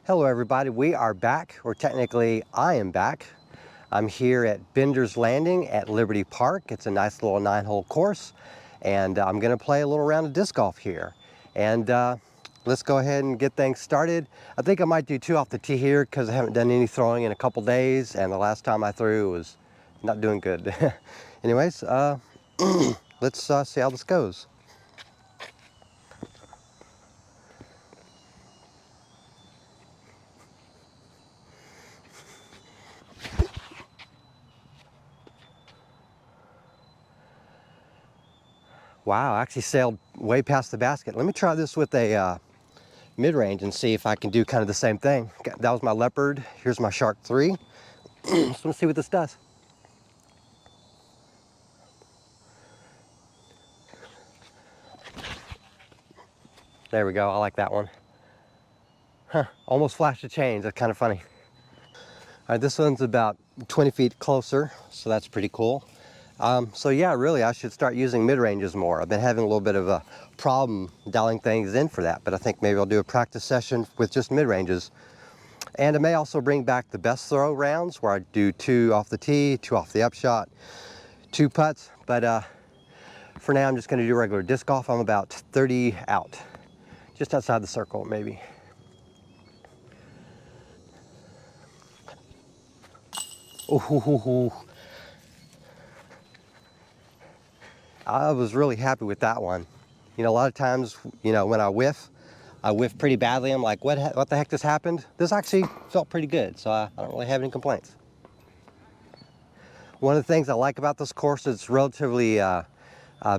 Hello everybody, we are back, or technically I am back. I'm here at Bender's Landing at Liberty Park. It's a nice little 9-hole course, and I'm gonna play a little round of disc golf here. And let's go ahead and get things started. I think I might do 2 off the tee here because I haven't done any throwing in a couple days, and the last time I threw was not doing good. Anyways, let's see how this goes. Wow, I actually sailed way past the basket. Let me try this with a mid-range and see if I can do kind of the same thing. That was my leopard. Here's my shark 3. Just want to see what this does. There we go. I like that one. Huh, almost flashed a change. That's kind of funny. All right, this one's about 20 feet closer, so that's pretty cool. So yeah, really, I should start using mid-ranges more. I've been having a little bit of a problem dialing things in for that, but I think maybe I'll do a practice session with just mid-ranges. And I may also bring back the best throw rounds where I do 2 off the tee, 2 off the upshot, 2 putts. But for now, I'm just gonna do regular disc golf. I'm about 30 out, just outside the circle, maybe. Ooh. I was really happy with that one. You know, a lot of times, you know, when I whiff pretty badly. I'm like, what the heck just happened? This actually felt pretty good, so I don't really have any complaints. One of the things I like about this course is it's relatively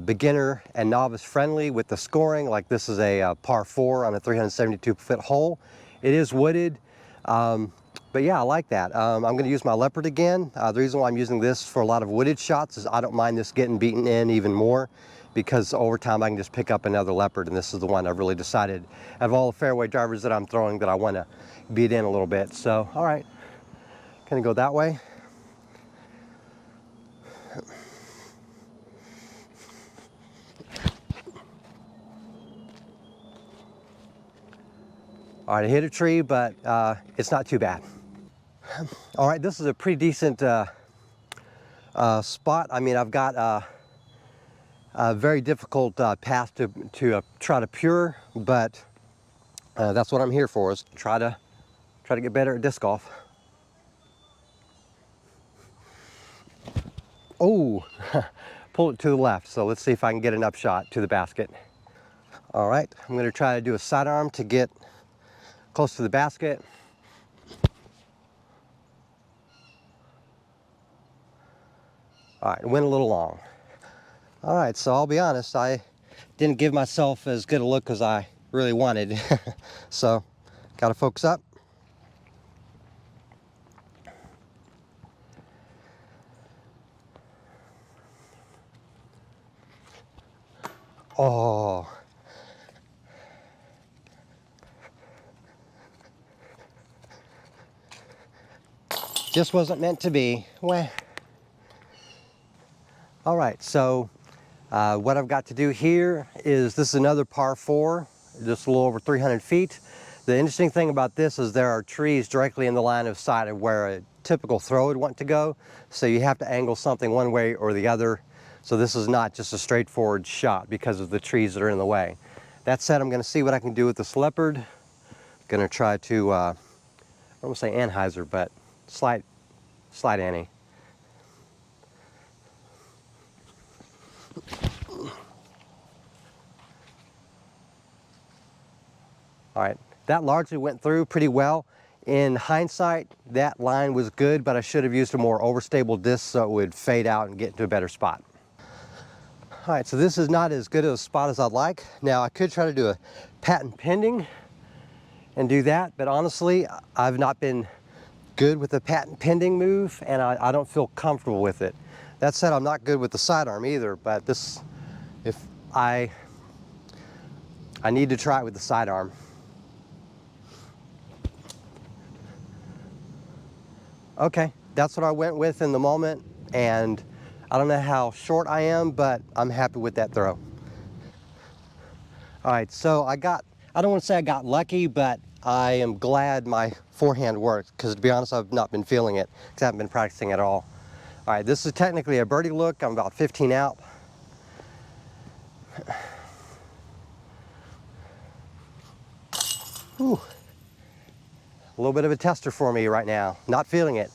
beginner and novice friendly with the scoring. Like this is a par 4 on a 372-foot hole. It is wooded, but yeah, I like that. I'm going to use my leopard again. The reason why I'm using this for a lot of wooded shots is I don't mind this getting beaten in even more, because over time I can just pick up another leopard, and this is the one I've really decided out of all the fairway drivers that I'm throwing that I want to beat in a little bit. So, all right, gonna go that way. All right, I hit a tree, but it's not too bad. All right, this is a pretty decent spot. I mean, I've got a very difficult path to try to pure, but that's what I'm here for, is try to get better at disc golf. Oh, pull it to the left. So let's see if I can get an upshot to the basket. All right, I'm going to try to do a sidearm to get close to the basket. All right, went a little long. All right, so I'll be honest, I didn't give myself as good a look as I really wanted. So, got to focus up. Oh. Just wasn't meant to be. Well. All right, so what I've got to do here is, this is another par 4, just a little over 300 feet. The interesting thing about this is there are trees directly in the line of sight of where a typical throw would want to go. So you have to angle something one way or the other. So this is not just a straightforward shot because of the trees that are in the way. That said, I'm going to see what I can do with this leopard. I'm going to try to, I don't want to say Anheuser, but slight Annie. All right, that largely went through pretty well. In hindsight, that line was good, but I should have used a more overstable disc so it would fade out and get into a better spot. All right, so this is not as good a spot as I'd like. Now, I could try to do a patent pending and do that, but honestly, I've not been good with the patent pending move, and I don't feel comfortable with it. That said, I'm not good with the sidearm either, but this, if I need to try it with the sidearm. Okay, that's what I went with in the moment, and I don't know how short I am, but I'm happy with that throw. All right, so I don't want to say I got lucky, but I am glad my forehand worked, because to be honest, I've not been feeling it, because I haven't been practicing at all. All right, this is technically a birdie look. I'm about 15 out. Ooh. A little bit of a tester for me right now. Not feeling it.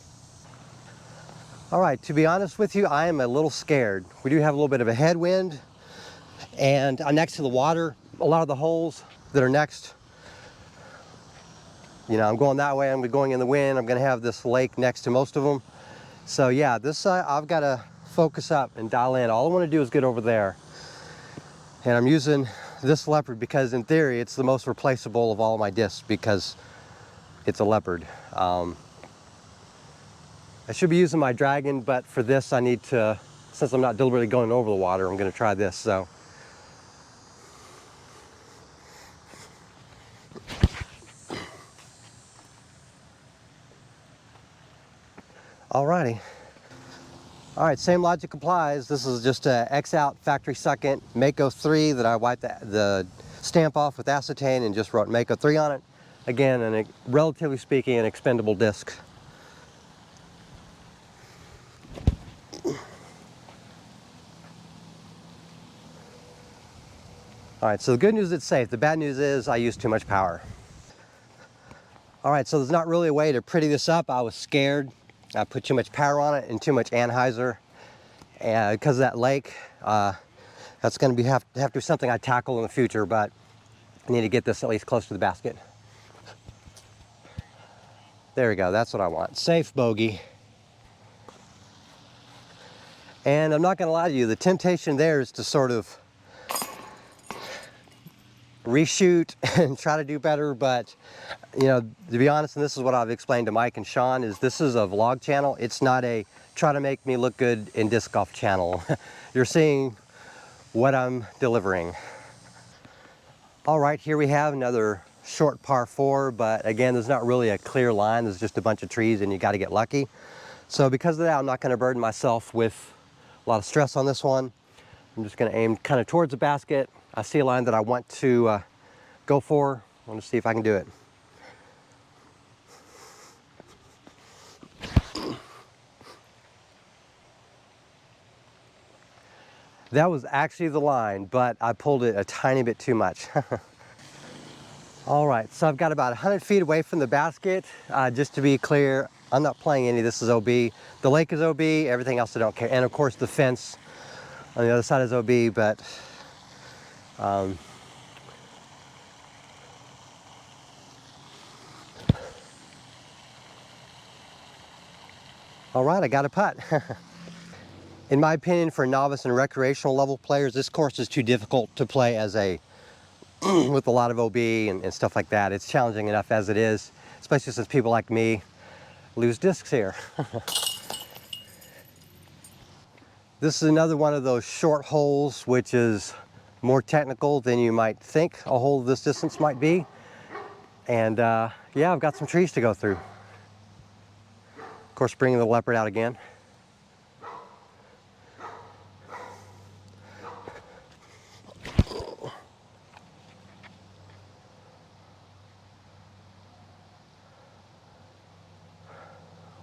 All right, to be honest with you, I am a little scared. We do have a little bit of a headwind, and I'm next to the water. A lot of the holes that are next, you know, I'm going that way, I'm going in the wind. I'm gonna have this lake next to most of them. So yeah, this I've gotta focus up and dial in. All I wanna do is get over there. And I'm using this leopard because in theory, it's the most replaceable of all my discs because it's a leopard. I should be using my dragon, but for this I need to, since I'm not deliberately going over the water, I'm gonna try this, so. Alrighty. All right, same logic applies. This is just a X out factory second Mako 3 that I wiped the stamp off with acetane and just wrote Mako 3 on it. Again, relatively speaking, an expendable disc. All right, so the good news is it's safe. The bad news is I use too much power. All right, so there's not really a way to pretty this up. I was scared. I put too much power on it and too much anhyzer. And because of that lake, that's going to have to be something I tackle in the future, but I need to get this at least close to the basket. There we go, that's what I want. Safe bogey. And I'm not going to lie to you, the temptation there is to sort of reshoot and try to do better, but you know, to be honest, and this is what I've explained to Mike and Sean, is this is a vlog channel. It's not a try to make me look good in disc golf channel. You're seeing what I'm delivering. All right, here we have another short par 4, but again, there's not really a clear line. There's just a bunch of trees and you got to get lucky. So because of that, I'm not going to burden myself with a lot of stress on this one. I'm just going to aim kind of towards the basket. I see a line that I want to go for. I want to see if I can do it. That was actually the line, but I pulled it a tiny bit too much. All right, so I've got about 100 feet away from the basket. Just to be clear, I'm not playing any of this is OB. The lake is OB, everything else I don't care. And of course the fence on the other side is OB, but all right, I got a putt. In my opinion, for novice and recreational level players, this course is too difficult to play as a with a lot of OB and stuff like that. It's challenging enough as it is, especially since people like me lose discs here. This is another one of those short holes, which is more technical than you might think a hole of this distance might be. And yeah, I've got some trees to go through. Of course, bringing the leopard out again.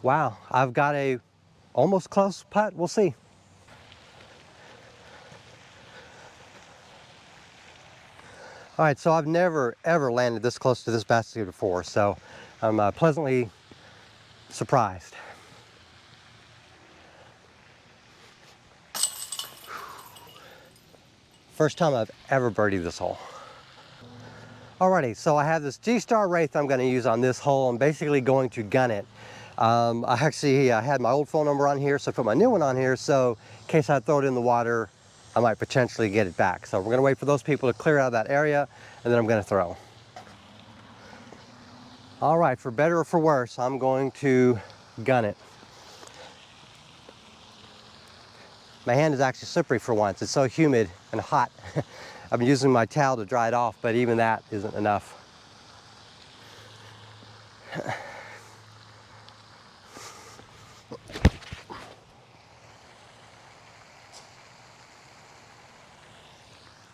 Wow, I've got a almost close putt. We'll see. All right, so I've never ever landed this close to this basket before, so I'm pleasantly surprised. First time I've ever birdied this hole. Alrighty, so I have this G-Star Wraith I'm going to use on this hole. I'm basically going to gun it. I actually had my old phone number on here, so I put my new one on here, so in case I throw it in the water, I might potentially get it back. So we're going to wait for those people to clear out of that area, and then I'm going to throw. All right, for better or for worse, I'm going to gun it. My hand is actually slippery for once. It's so humid and hot. I've been using my towel to dry it off, but even that isn't enough.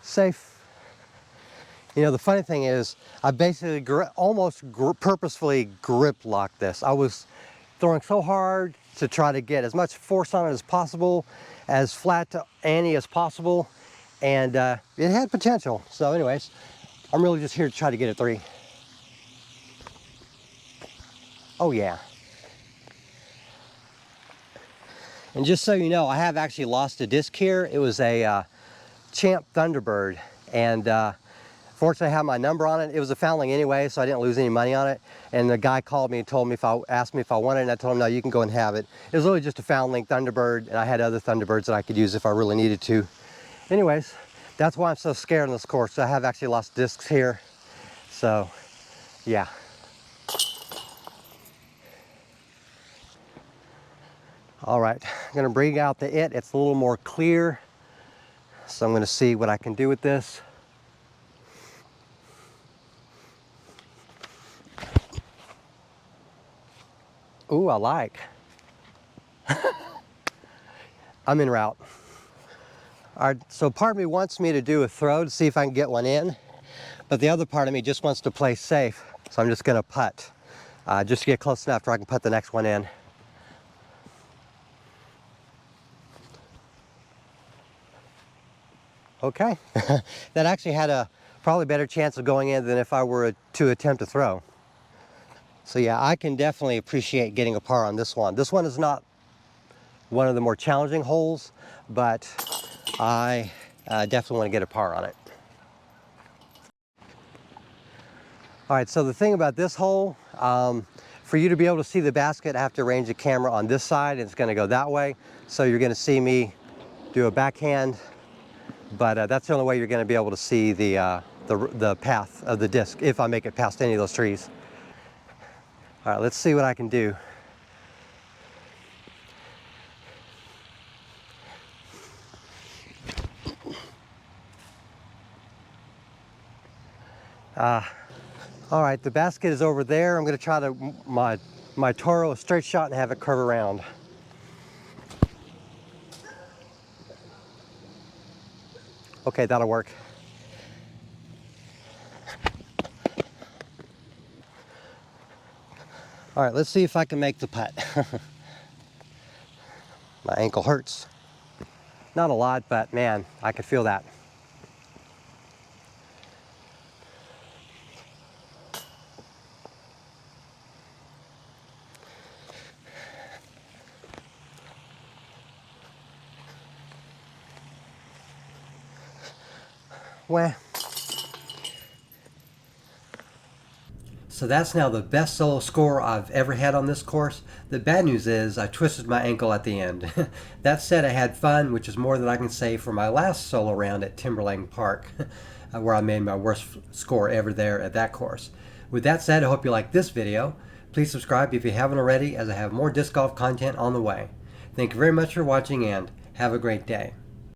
Safe. You know, the funny thing is, I basically almost purposefully grip locked this. I was throwing so hard to try to get as much force on it as possible, as flat to Annie as possible, and it had potential. So anyways, I'm really just here to try to get a 3. Oh yeah. And just so you know, I have actually lost a disc here. It was a Champ Thunderbird, and fortunately I have my number on it. It was a foundling anyway, so I didn't lose any money on it. And the guy called me and told me asked me if I wanted it, and I told him, no, you can go and have it. It was really just a foundling Thunderbird, and I had other Thunderbirds that I could use if I really needed to. Anyways, that's why I'm so scared on this course. I have actually lost discs here. So, yeah. All right, I'm gonna bring out the it. It's a little more clear. So I'm gonna see what I can do with this. Ooh, I like. I'm in route. All right, so part of me wants me to do a throw to see if I can get one in, but the other part of me just wants to play safe. So I'm just gonna putt, just to get close enough where I can put the next one in. Okay, that actually had a probably better chance of going in than if I were to attempt to throw. So yeah, I can definitely appreciate getting a par on this one. This one is not one of the more challenging holes, but I definitely want to get a par on it. All right, so the thing about this hole, for you to be able to see the basket, I have to arrange the camera on this side, and it's going to go that way. So you're going to see me do a backhand, but that's the only way you're going to be able to see the path of the disc if I make it past any of those trees. All right, let's see what I can do. All right, the basket is over there. I'm going to try to my Toro a straight shot and have it curve around. Okay, that'll work. All right, let's see if I can make the putt. My ankle hurts. Not a lot, but man, I can feel that. Well, so that's now the best solo score I've ever had on this course. The bad news is I twisted my ankle at the end. That said, I had fun, which is more than I can say for my last solo round at Timberlane Park, where I made my worst score ever there at that course. With that said, I hope you liked this video. Please subscribe if you haven't already, as I have more disc golf content on the way. Thank you very much for watching, and have a great day.